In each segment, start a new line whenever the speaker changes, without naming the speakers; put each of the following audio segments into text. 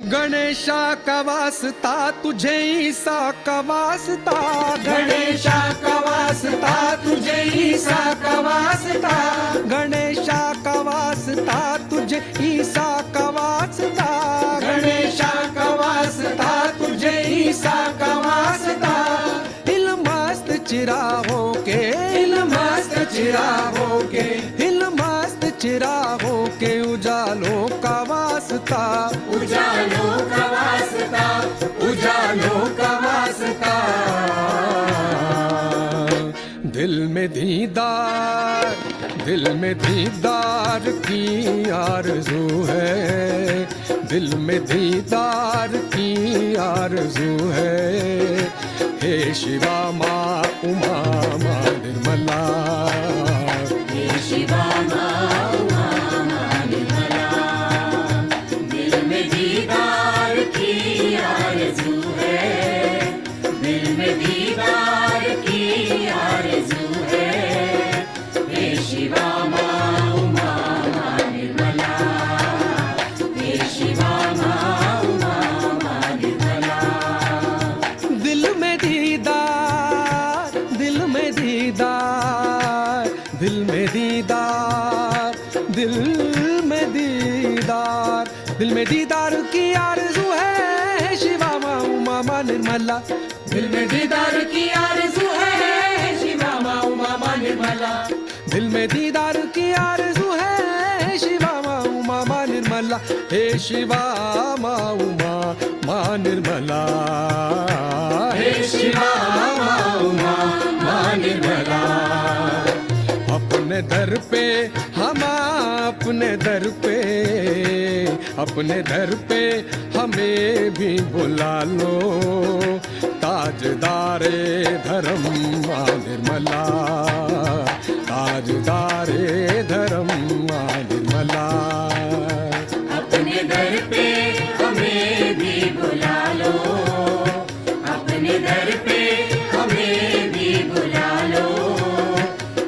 गणेशा का वास्ता तुझे ईसा का वास्ता,
गणेशा का वास्ता तुझे ईसा का वास्ता,
गणेशा का वास्ता तुझे ईसा का वास्ता,
गणेशा का वास्ता तुझे ईसा का वास्ता।
हिल मस्त चिरागों के,
हिल मस्त चिरागों के,
हिल मस्त चिरागों के उजालों का वास्ता,
उजालों का वास्ता, उजालों का वास्ता।
दिल में दीदार, दिल में दीदार की आरज़ू है, दिल में दीदार की आरज़ू है। हे शिवा माँ उमा माँ निर्मला,
हे शिवा माँ उमा माँ निर्मला, दिल में दीदार की आरज़ू है, दिल में दीदार की आरज़ू है। हे शिवा माँ उमा माँ निर्मला, हे शिवा माँ उमा माँ निर्मला।
दिल में दीदार, दिल में दीदार, दिल में दीदार, दिल में दीदार, दिल में दीदार की आरज़ू है शिवा माँ उमा माँ निर्मला,
दिल में दीदार की आरज़ू है शिवा माँ उमा माँ निर्मला,
दिल में दीदार की आरज़ू है शिवा माँ उमा माँ निर्मला। हे शिवा माँ उमा माँ निर्मला,
हे शिवा माँ उमा माँ निर्मला।
अपने दर पे हम, अपने दर पे, अपने दर पे हमें भी बुला लो, ताजदारे धर्म माँ निर्मला, ताजदारे धर्म माँ निर्मला।
अपने दर पे हमें भी बुला लो, अपने दर पे हमें भी बुला लो,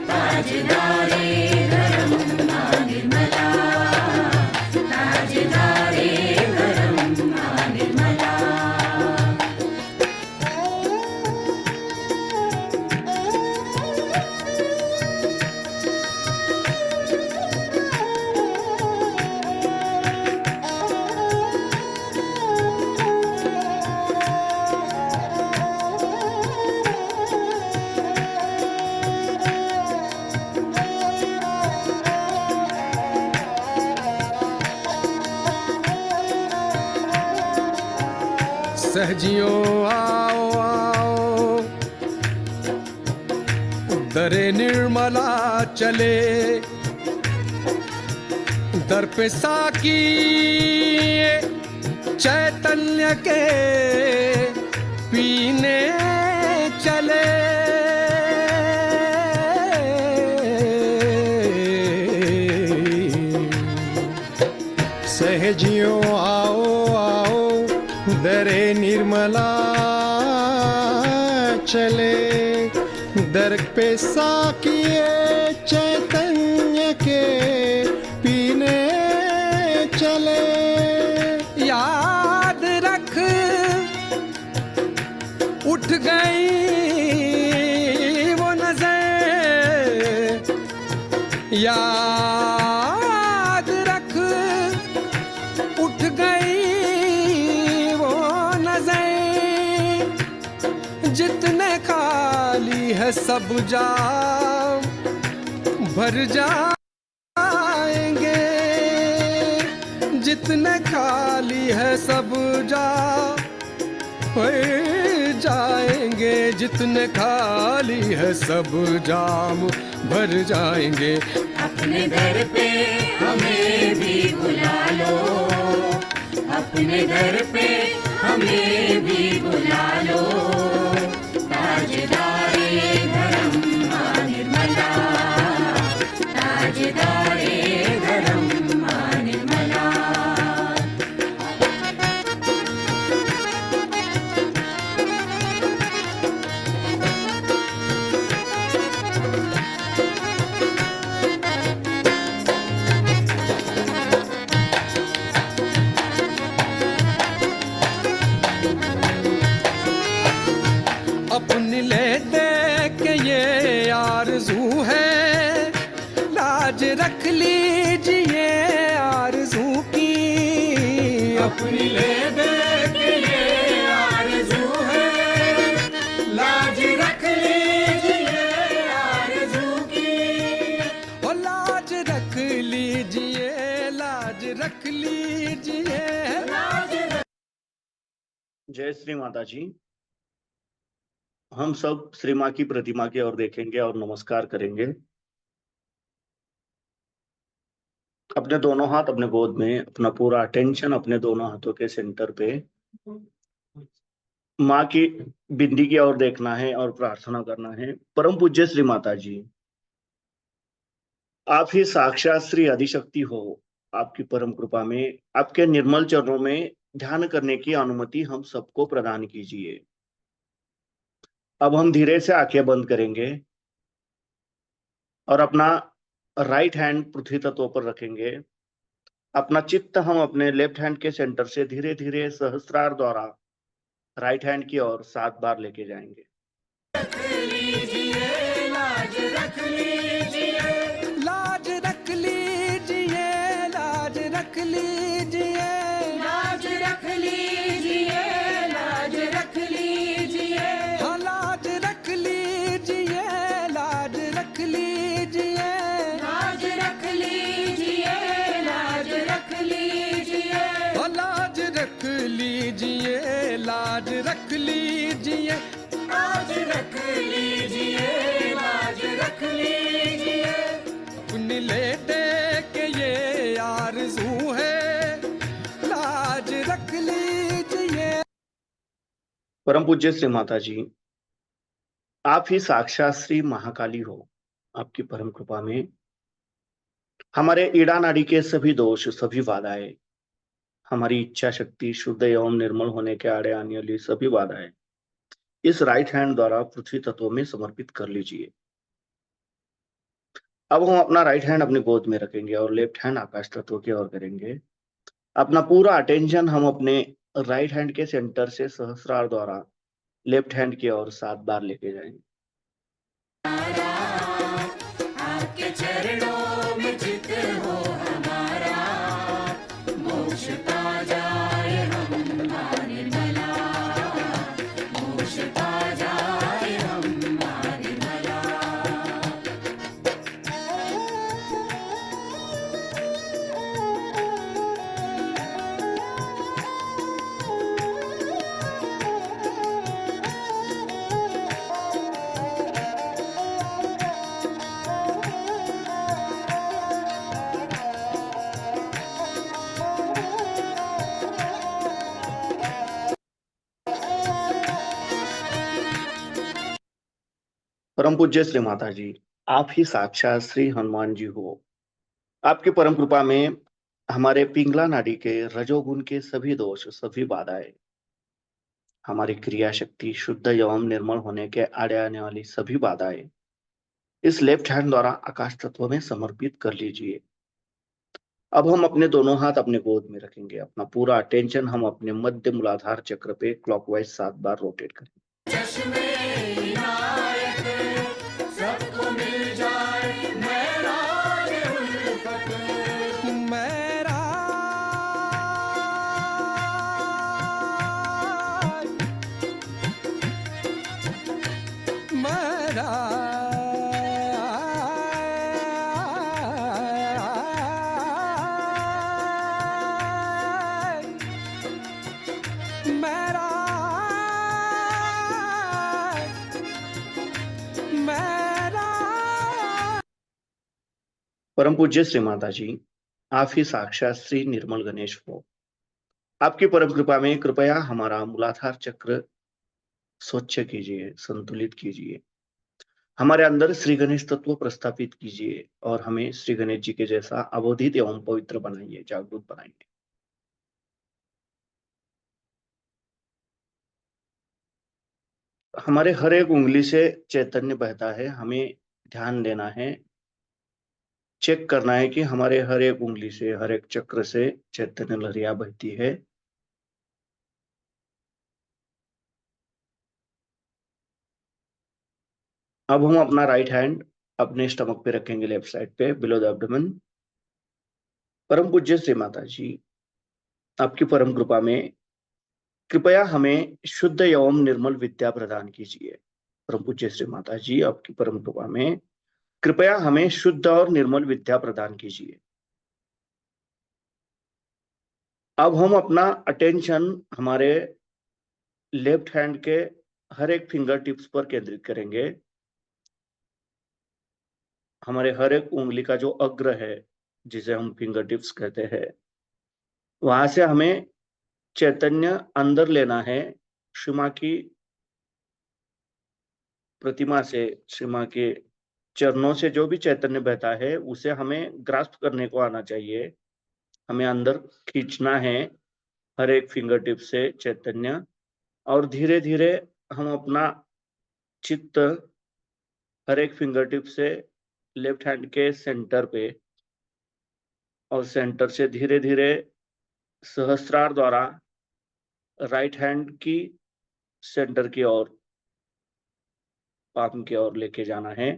ताजदारे धर्म माँ निर्मला, ताजदारे धर्म माँ निर्मला।
सहजियों आओ आओ, दरे निर्मला चले, दर पे साकी चैतन्य के पीने चले।
सहजियों आओ आओ, दरे निर्मला चले, दर पे साकिए चैतन्य के पीने चले।
याद रख उठ गई वो नजर, याद रख उठ गई वो नजर, जितने खाली है सब जाम भर जाएंगे, जितने खाली है सब जाम भर जाएंगे, जितने खाली है सब जाम भर जाएंगे।
अपने दर पे हमें भी बुला लो, अपने दर पे हमें भी बुला लो, ताजदारे धर्म माँ निर्मला, ताजदारे धर्म माँ निर्मला।
देख के ये आरज़ू है, लाज रख लीजिए आरज़ू की।
अपनी ले दे के ये आरज़ू है, लाज रख लीजिए आरज़ू की।
ओ लाज रख लीजिए, लाज रख लीजिए।
जय श्री माता जी। हम सब श्री माँ की प्रतिमा की ओर देखेंगे और नमस्कार करेंगे। अपने दोनों हाथ अपने गोद में, अपना पूरा अटेंशन अपने दोनों हाथों के सेंटर पे माँ की बिंदी की ओर देखना है और प्रार्थना करना है। परम पूज्य श्री माता जी, आप ही साक्षात श्री आदिशक्ति हो। आपकी परम कृपा में, आपके निर्मल चरणों में ध्यान करने की अनुमति हम सबको प्रदान कीजिए। अब हम धीरे से आंखें बंद करेंगे और अपना राइट हैंड पृथ्वी तत्व पर रखेंगे। अपना चित्त हम अपने लेफ्ट हैंड के सेंटर से धीरे धीरे सहस्त्रार द्वारा राइट हैंड की ओर 7 बार लेके जाएंगे।
रख लीजिए, लाज रख लीजिए,
लाज रख लीजिए, लाज रख लीजिए।
लाज रख लीजिए, लाज रख लीजिए।
हाँ लाज रख लीजिए, लाज रख लीजिए।
लाज रख लीजिए, लाज रख लीजिए।
हाँ लाज रख लीजिए, लाज रख लीजिए।
लाज रख लीजिए, लाज रख लीजिए।
अपनी ले दे के ये आरज़ू है, लाज रख लीजिए।
परम पूज्य श्री माता जी, आप ही साक्षात श्री महाकाली हो। आपकी परम कृपा में हमारे ईड़ा नाड़ी के सभी दोष, सभी बाधाएं, हमारी इच्छा शक्ति शुद्ध एवं निर्मल होने के आड़े आने वाली सभी बाधाएं इस राइट हैंड द्वारा पृथ्वी तत्व में समर्पित कर लीजिए। अब हम अपना राइट हैंड अपनी गोद में रखेंगे और लेफ्ट हैंड आकाश तत्व की ओर करेंगे। अपना पूरा अटेंशन हम अपने राइट हैंड के सेंटर से सहस्रार द्वारा लेफ्ट हैंड की ओर 7 बार लेके जाएंगे।
आपके चरणों में चित हो हमारा, मोक्ष पा जाए हमारा निर्मला, मोक्ष पा जाए हमारा निर्मला।
परम पूज्य श्री माता जी, आप ही साक्षात श्री हनुमान जी हो। आपकी परम कृपा में हमारे पिंगला नाड़ी के रजोगुण के सभी दोष, सभी बाधाएं, हमारी क्रिया शक्ति शुद्ध एवं निर्मल होने के आड़े आने वाली सभी बाधाएं इस लेफ्ट हैंड द्वारा आकाश तत्व में समर्पित कर लीजिए। अब हम अपने दोनों हाथ अपने गोद में रखेंगे। अपना पूरा अटेंशन हम अपने मध्य मूलाधार चक्र पे क्लॉकवाइज 7 बार रोटेट करेंगे।
चश्मे इनायत सबको मिल जाए, महराज उल्फत।
मेरा मेरा मेरा मेरा।
परम पूज्य श्री माता जी, आप ही साक्षात श्री निर्मल गणेश हो। आपकी परम कृपा में कृपया हमारा मूलाधार चक्र स्वच्छ कीजिए, संतुलित कीजिए। हमारे अंदर श्री गणेश तत्व प्रस्थापित कीजिए और हमें श्री गणेश जी के जैसा अबोधित एवं पवित्र बनाइए, जागरूक बनाइए। हमारे हर एक उंगली से चैतन्य बहता है। हमें ध्यान देना है, चेक करना है कि हमारे हर एक उंगली से, हर एक चक्र से चैतन्य लहरियां बहती है। अब हम अपना राइट हैंड अपने स्टमक पे रखेंगे, लेफ्ट साइड पे बिलो द एब्डोमेन। परम पूज्य श्री माता जी, आपकी परम कृपा में कृपया हमें शुद्ध एवं निर्मल विद्या प्रदान कीजिए। परम पूज्य श्री माता जी, आपकी परम कृपा में कृपया हमें शुद्ध और निर्मल विद्या प्रदान कीजिए। अब हम अपना अटेंशन हमारे लेफ्ट हैंड के हर एक फिंगर टिप्स पर केंद्रित करेंगे। हमारे हर एक उंगली का जो अग्र है, जिसे हम फिंगर टिप्स कहते हैं, वहां से हमें चैतन्य अंदर लेना है। श्री मां की प्रतिमा से, श्री मां के चरणों से जो भी चैतन्य बहता है उसे हमें ग्रास्प करने को आना चाहिए। हमें अंदर खींचना है हर एक फिंगर टिप से चैतन्य, और धीरे धीरे हम अपना चित्त हर एक फिंगर टिप से लेफ्ट हैंड के सेंटर पे, और सेंटर से धीरे धीरे सहस्त्रार द्वारा राइट हैंड की सेंटर की ओर, पाम की ओर लेके जाना है।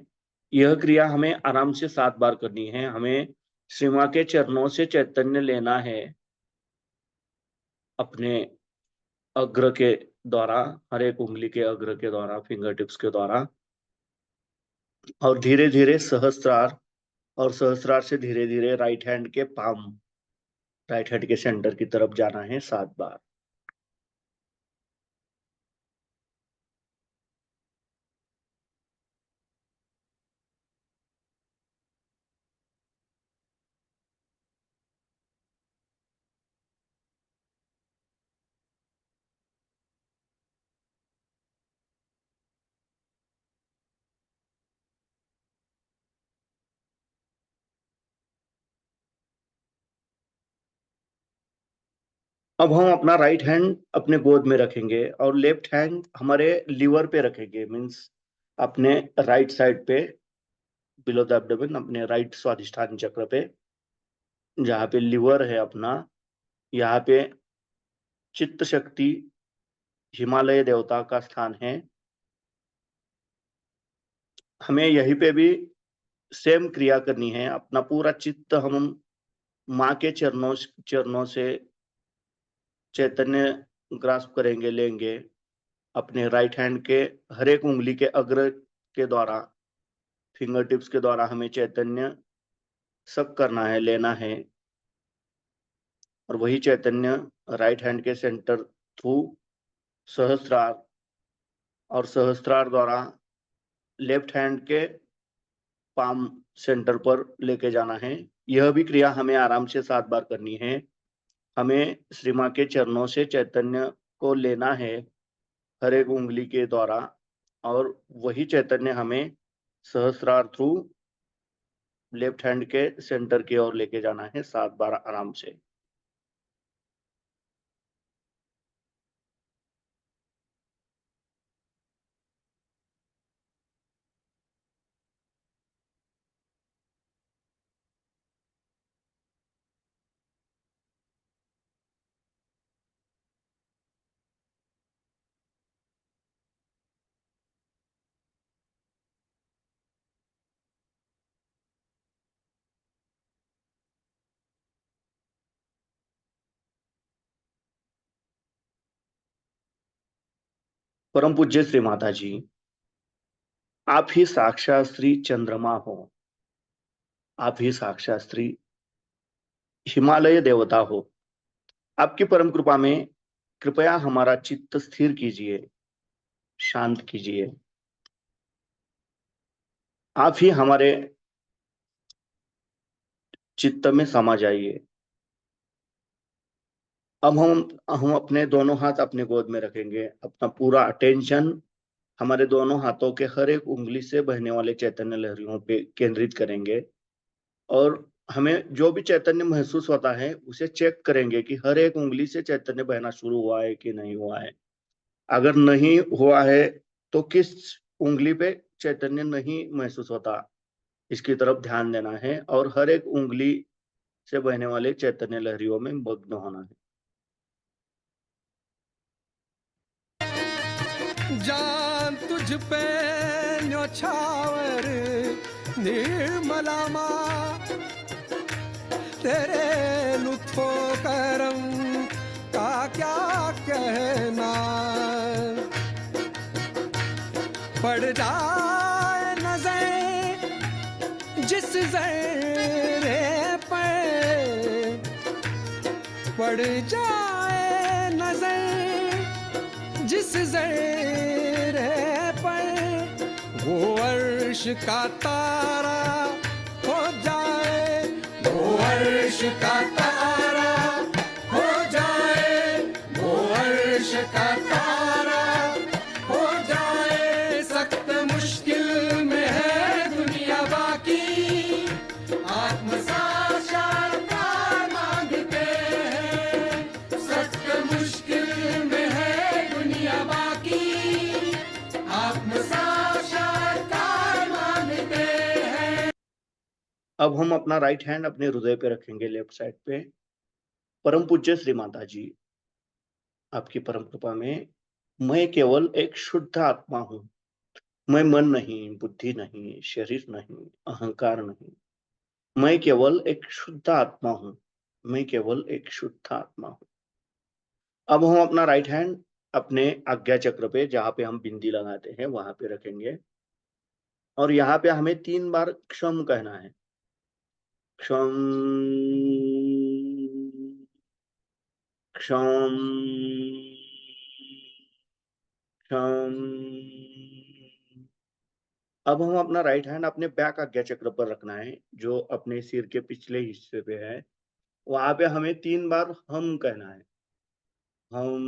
यह क्रिया हमें आराम से 7 बार करनी है। हमें श्री मां के चरणों से चैतन्य लेना है अपने अग्र के द्वारा, हर एक उंगली के अग्र के द्वारा, फिंगर टिप्स के द्वारा, और धीरे धीरे सहस्त्रार, और सहस्त्रार से धीरे धीरे राइट हैंड के पाम, राइट हैंड के सेंटर की तरफ जाना है 7 बार। अब हम अपना राइट हैंड अपने गोद में रखेंगे और लेफ्ट हैंड हमारे लीवर पे रखेंगे, मीन्स अपने राइट साइड पे बिलो द एब्डोमेन, अपने राइट स्वादिष्ठान चक्र पे, जहाँ पे लीवर है अपना। यहाँ पे चित्त शक्ति हिमालय देवता का स्थान है। हमें यहीं पे भी सेम क्रिया करनी है। अपना पूरा चित्त हम माँ के चरणों से चैतन्य ग्रास्प करेंगे, लेंगे। अपने राइट हैंड के हर एक उंगली के अग्र के द्वारा, फिंगर टिप्स के द्वारा हमें चैतन्य सक करना है, लेना है। और वही चैतन्य राइट हैंड के सेंटर थ्रू सहस्त्रार, और सहस्त्रार द्वारा लेफ्ट हैंड के पाम सेंटर पर लेके जाना है। यह भी क्रिया हमें आराम से 7 बार करनी है। हमें श्री मां के चरणों से चैतन्य को लेना है हर एक उंगली के द्वारा, और वही चैतन्य हमें सहस्त्रार थ्रू लेफ्ट हैंड के सेंटर की ओर लेके जाना है 7 बार आराम से। परम पूज्य श्री माता जी, आप ही साक्षात श्री चंद्रमा हो, आप ही साक्षात श्री हिमालय देवता हो। आपकी परम कृपा में कृपया हमारा चित्त स्थिर कीजिए, शांत कीजिए। आप ही हमारे चित्त में समा जाइए। अब हम अपने दोनों हाथ अपने गोद में रखेंगे। अपना पूरा अटेंशन हमारे दोनों हाथों के हर एक उंगली से बहने वाले चैतन्य लहरियों पे केंद्रित करेंगे, और हमें जो भी चैतन्य महसूस होता है उसे चेक करेंगे कि हर एक उंगली से चैतन्य बहना शुरू हुआ है कि नहीं हुआ है। अगर नहीं हुआ है तो किस उंगली पे चैतन्य नहीं महसूस होता, इसकी तरफ ध्यान देना है, और हर एक उंगली से बहने वाले चैतन्य लहरियों में मग्न होना है।
जान तुझ पे न्योछावर निर्मला माँ, तेरे लुत्फो करम का क्या कहना। पड़ जाए नजर जिस जर्रे पर, पड़ जाए नजर जिस जर्रे पर, वो अर्श का तारा हो जाए, वो अर्श का तारा हो जाए, वो अर्श का तारा हो जाए। सख्त मुश्किल में है दुनिया बाकी, आत्म साक्षात्कार मांगते हैं। सख्त मुश्किल में है दुनिया बाकी, आत्म साक्षात्कार मांगते हैं।
अब हम अपना राइट हैंड अपने हृदय पे रखेंगे, लेफ्ट साइड पे। परम पूज्य श्री माता जी, आपकी परम कृपा में मैं केवल एक शुद्ध आत्मा हूं। मैं मन नहीं, बुद्धि नहीं, शरीर नहीं, अहंकार नहीं। मैं केवल एक शुद्ध आत्मा हूं। मैं केवल एक शुद्ध आत्मा हूं। अब हम अपना राइट हैंड अपने आज्ञा चक्र पे, जहां पे हम बिंदी लगाते हैं, वहां पे रखेंगे और यहाँ पे हमें 3 बार क्षम कहना है। क्षम क्षम क्षम। अब हम अपना राइट हैंड अपने बैक आज्ञा चक्र पर रखना है, जो अपने सिर के पिछले हिस्से पे है। वहां पे हमें 3 बार हम कहना है। हम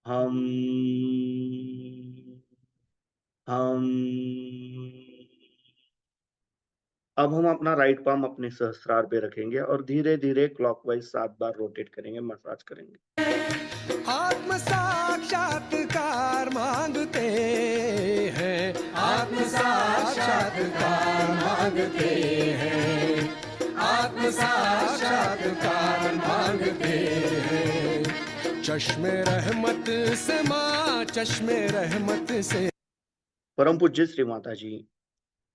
हम हम। अब हम अपना राइट पाम अपने सहस्त्रार पे रखेंगे और धीरे धीरे क्लॉकवाइज 7 बार रोटेट करेंगे, मसाज करेंगे।
आत्म साक्षात्कार मांगते हैं, आत्म साक्षात्कार मांगते हैं, आत्म साक्षात्कार मांगते हैं। चश्मे रहमत से माँ, चश्मे रहमत से।
परम पूज्य श्री माता जी,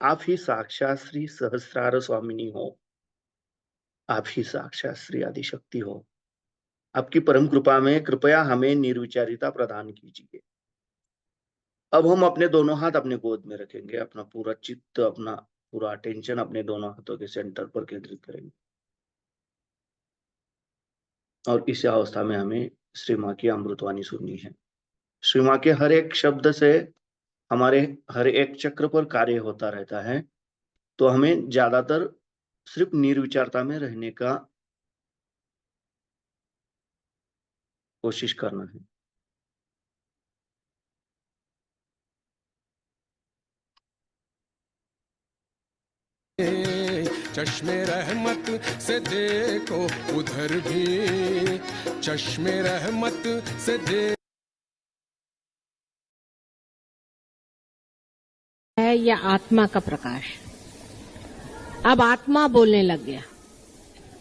आप ही साक्षात श्री सहस्रार स्वामिनी हो। आप ही साक्षात श्री आदिशक्ति हो। आपकी परम कृपा में कृपया हमें निर्विचारिता प्रदान कीजिए। अब हम अपने दोनों हाथ अपने गोद में रखेंगे, अपना पूरा चित्त, अपना पूरा अटेंशन अपने दोनों हाथों के सेंटर पर केंद्रित करेंगे और इस अवस्था में हमें श्री माँ की अमृतवाणी सुननी है। श्री माँ के हर एक शब्द से हमारे हर एक चक्र पर कार्य होता रहता है, तो हमें ज्यादातर सिर्फ निर्विचारता में रहने का कोशिश करना है।
चश्मे रहमत से देखो उधर भी, चश्मे रहमत से देखो।
है या आत्मा का प्रकाश। अब आत्मा बोलने लग गया।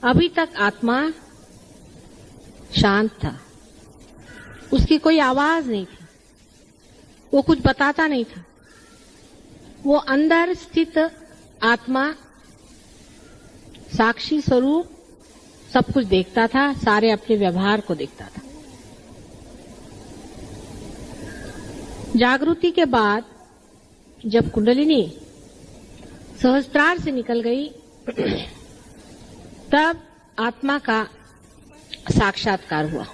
अभी तक आत्मा शांत था, उसकी कोई आवाज नहीं थी, वो कुछ बताता नहीं था। वो अंदर स्थित आत्मा साक्षी स्वरूप सब कुछ देखता था, सारे अपने व्यवहार को देखता था। जागृति के बाद जब कुंडलिनी सहस्त्रार से निकल गई, तब आत्मा का साक्षात्कार हुआ।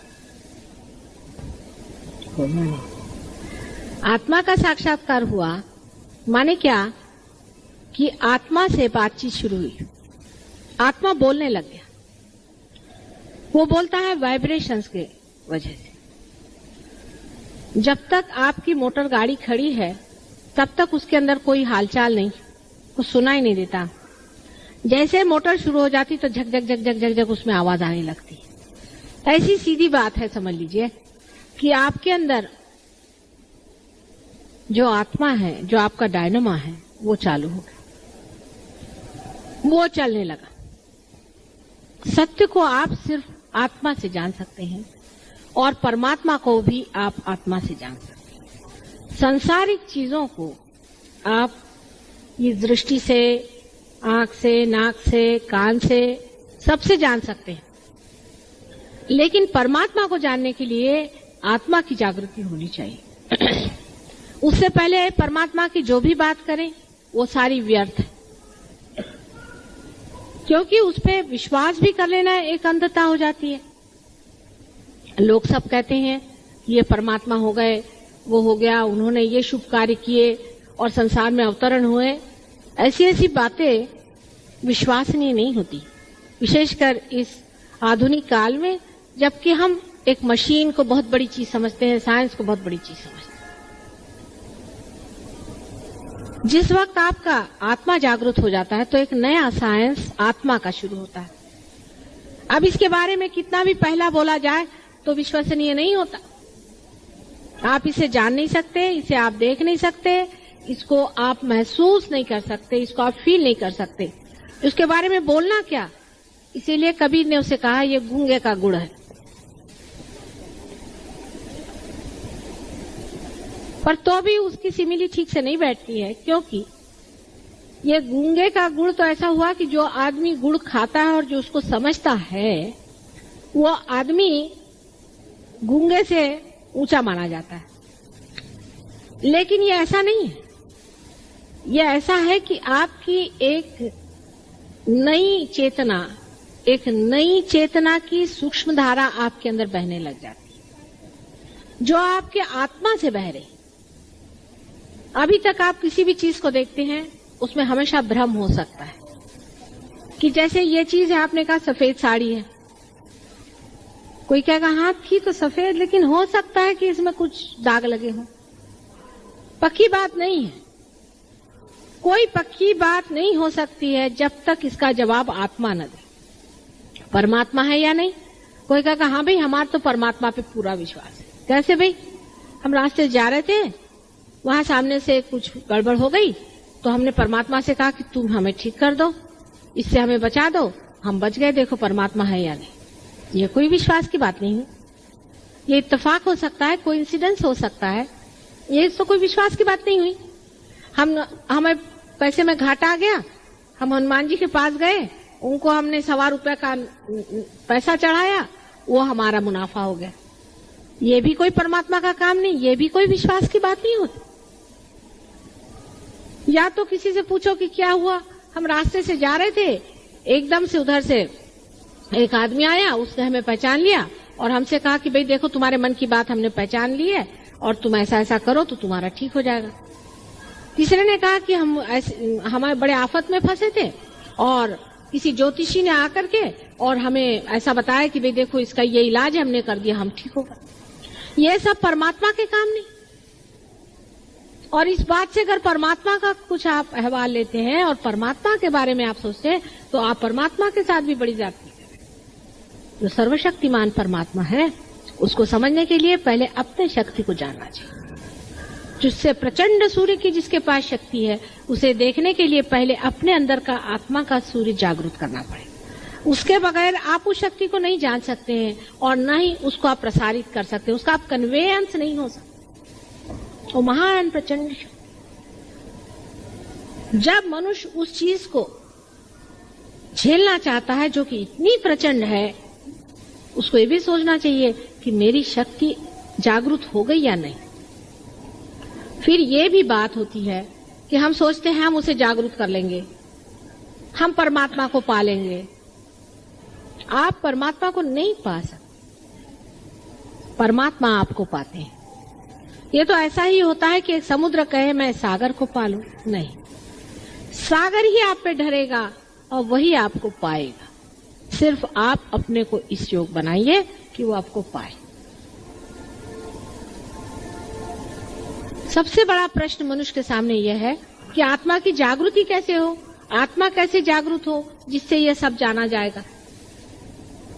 आत्मा का साक्षात्कार हुआ माने क्या कि आत्मा से बातचीत शुरू हुई। आत्मा बोलने लग गया। वो बोलता है वाइब्रेशंस के वजह से। जब तक आपकी मोटर गाड़ी खड़ी है तब तक उसके अंदर कोई हालचाल नहीं, कुछ सुनाई नहीं देता। जैसे मोटर शुरू हो जाती तो झक झक झक झक झक झक उसमें आवाज आने लगती। ऐसी सीधी बात है, समझ लीजिए कि आपके अंदर जो आत्मा है, जो आपका डायनामा है, वो चालू हो गया, वो चलने लगा। सत्य को आप सिर्फ आत्मा से जान सकते हैं और परमात्मा को भी आप आत्मा से जान सकते हैं। संसारिक चीजों को आप ये दृष्टि से, आंख से, नाक से, कान से, सबसे जान सकते हैं, लेकिन परमात्मा को जानने के लिए आत्मा की जागृति होनी चाहिए। उससे पहले परमात्मा की जो भी बात करें वो सारी व्यर्थ है, क्योंकि उस पर विश्वास भी कर लेना एक अंधता हो जाती है। लोग सब कहते हैं ये परमात्मा हो गए, वो हो गया, उन्होंने ये शुभ कार्य किए और संसार में अवतरण हुए। ऐसी ऐसी बातें विश्वसनीय नहीं होती, विशेषकर इस आधुनिक काल में, जबकि हम एक मशीन को बहुत बड़ी चीज समझते हैं, साइंस को बहुत बड़ी चीज समझते हैं। जिस वक्त आपका आत्मा जागृत हो जाता है तो एक नया साइंस आत्मा का शुरू होता है। अब इसके बारे में कितना भी पहला बोला जाए तो विश्वसनीय नहीं होता। आप इसे जान नहीं सकते, इसे आप देख नहीं सकते, इसको आप महसूस नहीं कर सकते, इसको आप फील नहीं कर सकते। उसके बारे में बोलना क्या? इसीलिए कबीर ने उसे कहा ये गूंगे का गुड़ है। पर तो भी उसकी सिमिली ठीक से नहीं बैठती है, क्योंकि ये गूंगे का गुड़ तो ऐसा हुआ कि जो आदमी गुड़ खाता है और जो उसको समझता है वो आदमी गूंगे से ऊंचा माना जाता है। लेकिन ये ऐसा नहीं है, ये ऐसा है कि आपकी एक नई चेतना की सूक्ष्म धारा आपके अंदर बहने लग जाती है, जो आपके आत्मा से बह रही। अभी तक आप किसी भी चीज को देखते हैं उसमें हमेशा भ्रम हो सकता है कि जैसे ये चीज है, आपने कहा सफेद साड़ी है, कोई कहेगा हाँ थी तो सफेद, लेकिन हो सकता है कि इसमें कुछ दाग लगे हों। पक्की बात नहीं है, कोई पक्की बात नहीं हो सकती है जब तक इसका जवाब आत्मा न दे। परमात्मा है या नहीं? कोई कहेगा हाँ भाई हमारा तो परमात्मा पे पूरा विश्वास है। कैसे भाई? हम रास्ते से जा रहे थे, वहां सामने से कुछ गड़बड़ हो गई तो हमने परमात्मा से कहा कि तुम हमें ठीक कर दो, इससे हमें बचा दो, हम बच गए, देखो परमात्मा है या नहीं। ये कोई विश्वास की बात नहीं है, ये इत्तेफाक हो सकता है, कोई इंसिडेंस हो सकता है, ये तो कोई विश्वास की बात नहीं हुई। हमें पैसे में घाटा आ गया, हम हनुमान जी के पास गए, उनको हमने ₹1.25 का पैसा चढ़ाया, वो हमारा मुनाफा हो गया। ये भी कोई परमात्मा का काम नहीं, ये भी कोई विश्वास की बात नहीं होती। या तो किसी से पूछो कि क्या हुआ, हम रास्ते से जा रहे थे, एकदम से उधर से एक आदमी आया, उसने हमें पहचान लिया और हमसे कहा कि भाई देखो तुम्हारे मन की बात हमने पहचान ली है और तुम ऐसा ऐसा करो तो तुम्हारा ठीक हो जाएगा। तीसरे ने कहा कि हमारे बड़े आफत में फंसे थे और किसी ज्योतिषी ने आकर के और हमें ऐसा बताया कि भाई देखो इसका ये इलाज है, हमने कर दिया, हम ठीक हो गए। ये सब परमात्मा के काम नहीं। और इस बात से अगर परमात्मा का कुछ आप अहवाल लेते हैं और परमात्मा के बारे में आप सोचते हैं तो आप परमात्मा के साथ भी बड़ी जाती हैं। जो सर्वशक्तिमान परमात्मा है उसको समझने के लिए पहले अपने शक्ति को जानना चाहिए। जिससे प्रचंड सूर्य की जिसके पास शक्ति है, उसे देखने के लिए पहले अपने अंदर का आत्मा का सूर्य जागृत करना पड़ेगा। उसके बगैर आप उस शक्ति को नहीं जान सकते हैं और न ही उसको आप प्रसारित कर सकते हैं, उसका आप कन्वेयंस नहीं हो सकता। वो महान प्रचंड शक्ति, जब मनुष्य उस चीज को झेलना चाहता है जो कि इतनी प्रचंड है, उसको ये भी सोचना चाहिए कि मेरी शक्ति जागृत हो गई या नहीं। फिर ये भी बात होती है कि हम सोचते हैं हम उसे जागरूक कर लेंगे, हम परमात्मा को पा लेंगे। आप परमात्मा को नहीं पा सकते, परमात्मा आपको पाते हैं। ये तो ऐसा ही होता है कि एक समुद्र कहे मैं सागर को पालूं, नहीं, सागर ही आप पे ढरेगा और वही आपको पाएगा। सिर्फ आप अपने को इस योग बनाइए कि वो आपको पाए। सबसे बड़ा प्रश्न मनुष्य के सामने यह है कि आत्मा की जागृति कैसे हो, आत्मा कैसे जागृत हो जिससे यह सब जाना जाएगा।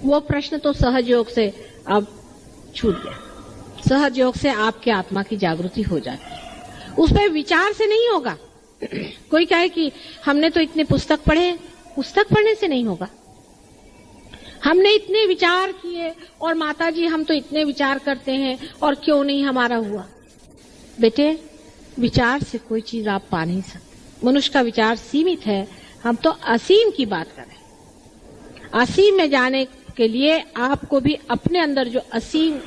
वो प्रश्न तो सहज योग से अब छूट गया। सहज योग से आपके आत्मा की जागृति हो जाती है, उस पर विचार से नहीं होगा। कोई कहे कि हमने तो इतने पुस्तक पढ़े, पुस्तक पढ़ने से नहीं होगा। हमने इतने विचार किए और माताजी हम तो इतने विचार करते हैं और क्यों नहीं हमारा हुआ। बेटे विचार से कोई चीज आप पा नहीं सकते। मनुष्य का विचार सीमित है, हम तो असीम की बात कर रहे हैं। असीम में जाने के लिए आपको भी अपने अंदर जो असीम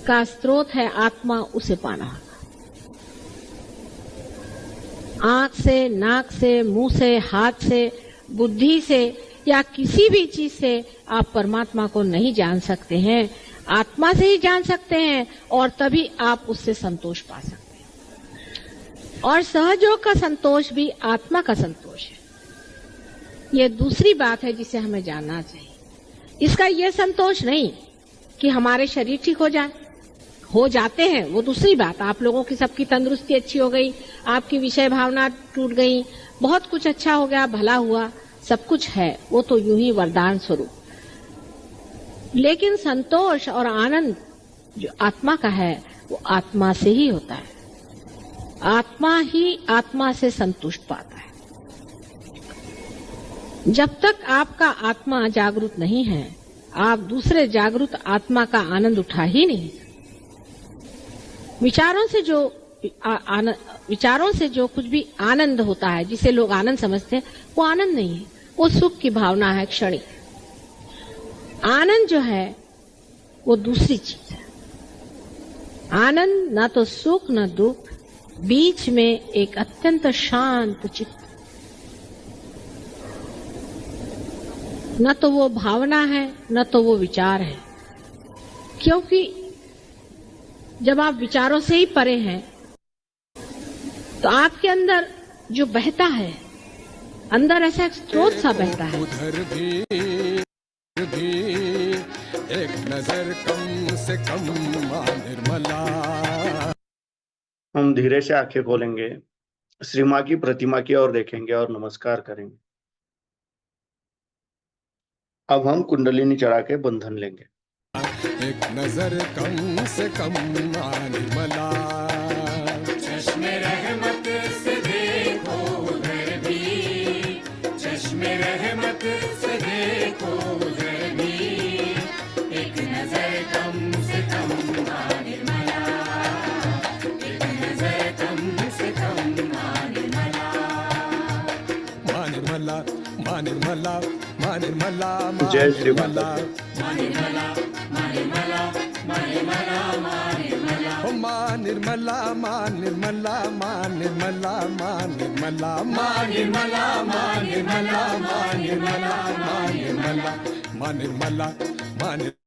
का स्रोत है आत्मा, उसे पाना होगा। आंख से, नाक से, मुंह से, हाथ से, बुद्धि से या किसी भी चीज से आप परमात्मा को नहीं जान सकते हैं। आत्मा से ही जान सकते हैं और तभी आप उससे संतोष पा सकते हैं। और सहयोग का संतोष भी आत्मा का संतोष है। यह दूसरी बात है जिसे हमें जानना चाहिए। इसका यह संतोष नहीं कि हमारे शरीर ठीक हो जाते हैं, वो दूसरी बात। आप लोगों की सबकी तंदुरुस्ती अच्छी हो गई, आपकी विषय भावना टूट गई, बहुत कुछ अच्छा हो गया, भला हुआ, सब कुछ है, वो तो यूं ही वरदान स्वरूप। लेकिन संतोष और आनंद जो आत्मा का है वो आत्मा से ही होता है। आत्मा ही आत्मा से संतुष्ट पाता है। जब तक आपका आत्मा जागरूक नहीं है, आप दूसरे जागरूक आत्मा का आनंद उठा ही नहीं सकते। विचारों से जो कुछ भी आनंद होता है, जिसे लोग आनंद समझते हैं, वो आनंद नहीं है, वो सुख की भावना है, क्षणिक। आनंद जो है वो दूसरी चीज है। आनंद ना तो सुख न दुख, बीच में एक अत्यंत शांत चित्त। न तो वो भावना है, न तो वो विचार है। क्योंकि जब आप विचारों से ही परे हैं तो आपके अंदर जो बहता है, अंदर ऐसा एक स्रोत सा बहता है।
उधर भी एक नजर कम से कम मां निर्मला।
हम धीरे से आंखें खोलेंगे, श्री मां की प्रतिमा की ओर देखेंगे और नमस्कार करेंगे। अब हम कुंडलिनी चढ़ा के बंधन लेंगे।
एक नजर कम से कम मां निर्मला।
चश्मे रहमत से देखो उधर भी, चश्मे रहमत से देखो उधर भी, एक नजर कम से कम मां निर्मला, एक नजर कम से कम मां निर्मला।
मां निर्मला, मां निर्मला, मां निर्मला,
जय श्री माता।
मां निर्मला, मां निर्मला, मां निर्मला, मां निर्मला।
ओ मां निर्मला, मां निर्मला, मां निर्मला, मां निर्मला, मां निर्मला, मां निर्मला, मां निर्मला, मां निर्मला, मां निर्मला, मां निर्मला।